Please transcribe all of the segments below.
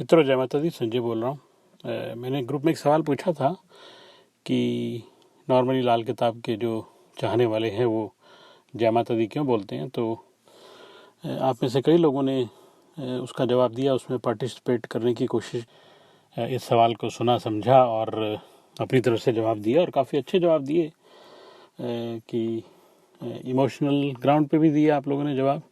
मित्रों, जय माता दी। संजय बोल रहा हूँ। मैंने ग्रुप में एक सवाल पूछा था कि नॉर्मली लाल किताब के जो चाहने वाले हैं वो जय माता दी क्यों बोलते हैं। तो आप में से कई लोगों ने उसका जवाब दिया, उसमें पार्टिसिपेट करने की कोशिश, इस सवाल को सुना, समझा और अपनी तरफ से जवाब दिया और काफ़ी अच्छे जवाब दिए कि इमोशनल ग्राउंड पे भी दिया आप लोगों ने जवाब।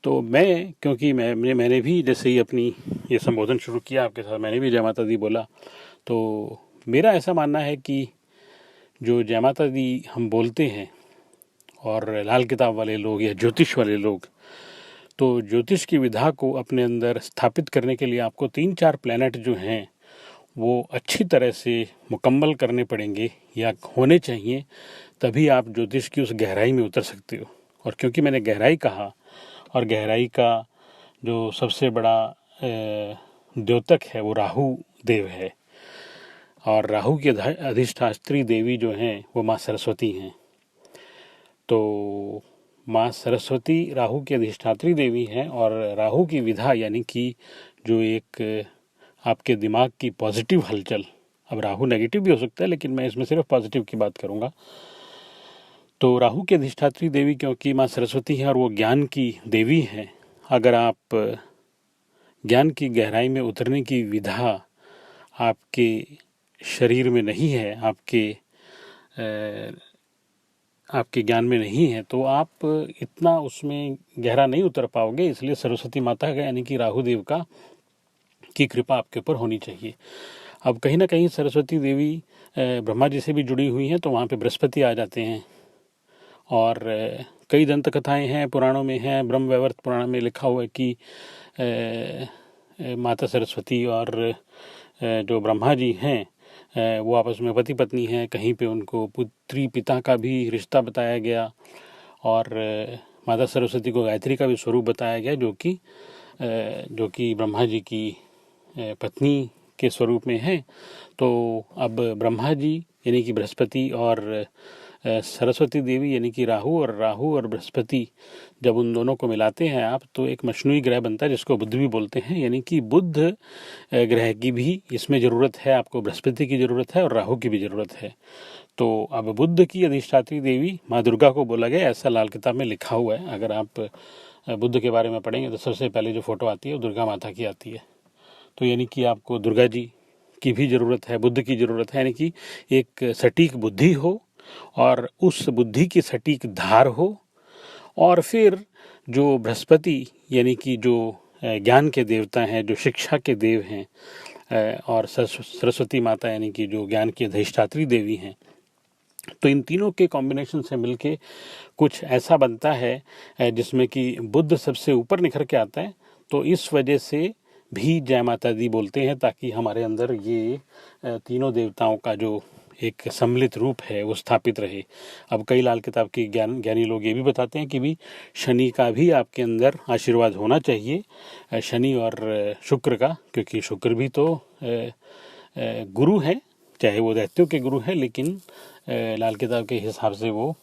तो क्योंकि मैंने भी जैसे ही अपनी ये संबोधन शुरू किया आपके साथ, मैंने भी जय माता दी बोला। तो मेरा ऐसा मानना है कि जो जय माता दी हम बोलते हैं और लाल किताब वाले लोग या ज्योतिष वाले लोग, तो ज्योतिष की विधा को अपने अंदर स्थापित करने के लिए आपको 3-4 प्लैनेट जो हैं वो अच्छी तरह से मुकम्मल करने पड़ेंगे या होने चाहिए, तभी आप ज्योतिष की उस गहराई में उतर सकते हो। और क्योंकि मैंने गहराई कहा, और गहराई का जो सबसे बड़ा द्योतक है वो राहु देव है, और राहु की अधिष्ठात्री देवी जो हैं वो माँ सरस्वती हैं। तो माँ सरस्वती राहु की अधिष्ठात्री देवी हैं, और राहु की विधा यानी कि जो एक आपके दिमाग की पॉजिटिव हलचल, अब राहु नेगेटिव भी हो सकता है लेकिन मैं इसमें सिर्फ पॉजिटिव की बात करूँगा। तो राहु की अधिष्ठात्री देवी क्योंकि माँ सरस्वती है और वो ज्ञान की देवी हैं, अगर आप ज्ञान की गहराई में उतरने की विधा आपके शरीर में नहीं है, आपके ज्ञान में नहीं है, तो आप इतना उसमें गहरा नहीं उतर पाओगे। इसलिए सरस्वती माता का यानी कि राहु देव की कृपा आपके ऊपर होनी चाहिए। अब कहीं ना कहीं सरस्वती देवी ब्रह्मा जी से भी जुड़ी हुई हैं, तो वहाँ पे बृहस्पति आ जाते हैं। और कई दंत कथाएं हैं, पुराणों में हैं। ब्रह्म वैवर्त पुराण में लिखा हुआ है कि माता सरस्वती और जो ब्रह्मा जी हैं वो आपस में पति पत्नी हैं। कहीं पे उनको पुत्री पिता का भी रिश्ता बताया गया, और माता सरस्वती को गायत्री का भी स्वरूप बताया गया, जो कि ब्रह्मा जी की पत्नी के स्वरूप में है। तो अब ब्रह्मा जी यानी कि बृहस्पति और सरस्वती देवी यानी कि राहु और बृहस्पति, जब उन दोनों को मिलाते हैं आप, तो एक मशनूई ग्रह बनता है जिसको बुध भी बोलते हैं। यानी कि बुध ग्रह की भी इसमें ज़रूरत है, आपको बृहस्पति की ज़रूरत है और राहु की भी ज़रूरत है। तो अब बुध की अधिष्ठात्री देवी माँ दुर्गा को बोला गया, ऐसा लाल किताब में लिखा हुआ है। अगर आप बुध के बारे में पढ़ेंगे तो सबसे पहले जो फोटो आती है वो दुर्गा माता की आती है। तो यानी कि आपको दुर्गा जी की भी ज़रूरत है, बुद्ध की ज़रूरत है। यानी कि एक सटीक बुद्धि हो और उस बुद्धि की सटीक धार हो, और फिर जो बृहस्पति यानी कि जो ज्ञान के देवता हैं, जो शिक्षा के देव हैं, और सरस्वती माता यानी कि जो ज्ञान की अधिष्ठात्री देवी हैं, तो इन तीनों के कॉम्बिनेशन से मिलके कुछ ऐसा बनता है जिसमें कि बुद्ध सबसे ऊपर निखर के आता है। तो इस वजह से भी जय माता दी बोलते हैं, ताकि हमारे अंदर ये तीनों देवताओं का जो एक सम्मिलित रूप है वो स्थापित रहे। अब कई लाल किताब के ज्ञानी लोग ये भी बताते हैं कि भी शनि का भी आपके अंदर आशीर्वाद होना चाहिए, शनि और शुक्र का, क्योंकि शुक्र भी तो गुरु है, चाहे वो दैत्यों के गुरु है, लेकिन लाल किताब के हिसाब से वो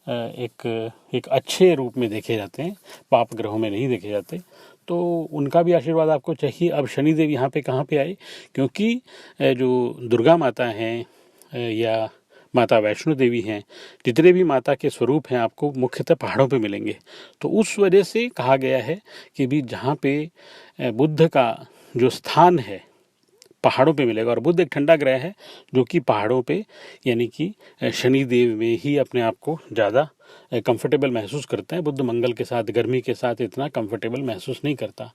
एक अच्छे रूप में देखे जाते हैं, पाप ग्रहों में नहीं देखे जाते। तो उनका भी आशीर्वाद आपको चाहिए। अब शनिदेव यहाँ पे कहाँ पे आए, क्योंकि जो दुर्गा माता हैं या माता वैष्णो देवी हैं, जितने भी माता के स्वरूप हैं आपको मुख्यतः पहाड़ों पे मिलेंगे। तो उस वजह से कहा गया है कि भी जहाँ पे बुद्ध का जो स्थान है पहाड़ों पे मिलेगा, और बुध एक ठंडा ग्रह है जो कि पहाड़ों पे यानी कि शनि देव में ही अपने आप को ज़्यादा कंफर्टेबल महसूस करते हैं। बुध मंगल के साथ, गर्मी के साथ इतना कंफर्टेबल महसूस नहीं करता।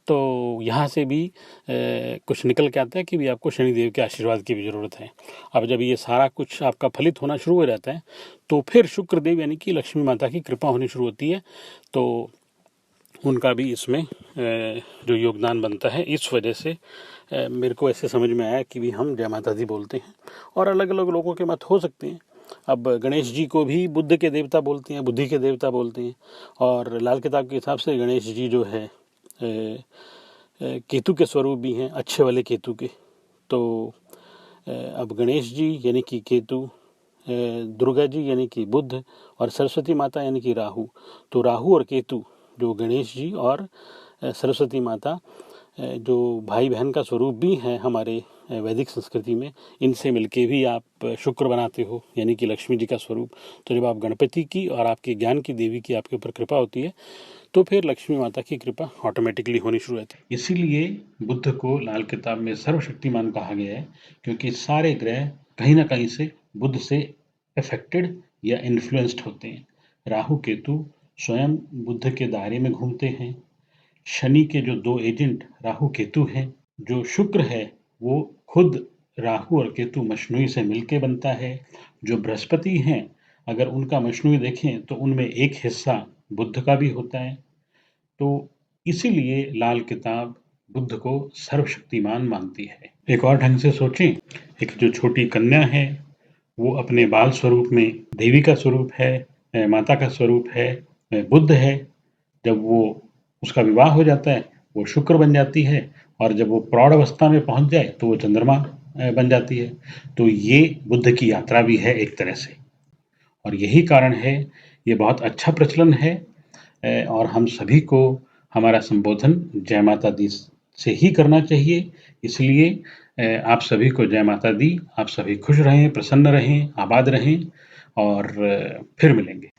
तो यहाँ से भी कुछ निकल के आता है कि भी आपको शनिदेव के आशीर्वाद की भी ज़रूरत है। अब जब ये सारा कुछ आपका फलित होना शुरू हो जाता है तो फिर शुक्रदेव यानी कि लक्ष्मी माता की कृपा होनी शुरू होती है। तो उनका भी इसमें जो योगदान बनता है। इस वजह से मेरे को ऐसे समझ में आया कि भी हम जय माता दी बोलते हैं, और अलग अलग लोगों के मत हो सकते हैं। अब गणेश जी को भी बुद्ध के देवता बोलते हैं, बुद्धि के देवता बोलते हैं, और लाल किताब के हिसाब से गणेश जी जो है केतु के स्वरूप भी हैं, अच्छे वाले केतु के। तो अब गणेश जी यानी कि केतु, दुर्गा जी यानी कि बुद्ध, और सरस्वती माता यानी कि राहु। तो राहु और केतु, जो गणेश जी और सरस्वती माता जो भाई बहन का स्वरूप भी है हमारे वैदिक संस्कृति में, इनसे मिलके भी आप शुक्र बनाते हो, यानी कि लक्ष्मी जी का स्वरूप। तो जब आप गणपति की और आपके ज्ञान की देवी की आपके ऊपर कृपा होती है, तो फिर लक्ष्मी माता की कृपा ऑटोमेटिकली होनी शुरू होती है। इसीलिए बुद्ध को लाल किताब में सर्वशक्तिमान कहा गया है, क्योंकि सारे ग्रह कहीं ना कहीं से बुद्ध से अफेक्टेड या इन्फ्लुएंस्ड होते हैं। राहु केतु स्वयं बुद्ध के दायरे में घूमते हैं। शनि के जो दो एजेंट राहु केतु हैं, जो शुक्र है वो खुद राहु और केतु मशनुई से मिलके बनता है। जो बृहस्पति हैं, अगर उनका मशनुई देखें तो उनमें एक हिस्सा बुद्ध का भी होता है। तो इसीलिए लाल किताब बुद्ध को सर्वशक्तिमान मानती है। एक और ढंग से सोचें, एक जो छोटी कन्या है वो अपने बाल स्वरूप में देवी का स्वरूप है, माता का स्वरूप है, बुद्ध है। जब वो उसका विवाह हो जाता है वो शुक्र बन जाती है, और जब वो प्रौढ़ अवस्था में पहुंच जाए तो वो चंद्रमा बन जाती है। तो ये बुद्ध की यात्रा भी है एक तरह से, और यही कारण है ये बहुत अच्छा प्रचलन है। और हम सभी को हमारा संबोधन जय माता दी से ही करना चाहिए। इसलिए आप सभी को जय माता दी। आप सभी खुश रहें, प्रसन्न रहें, आबाद रहें, और फिर मिलेंगे।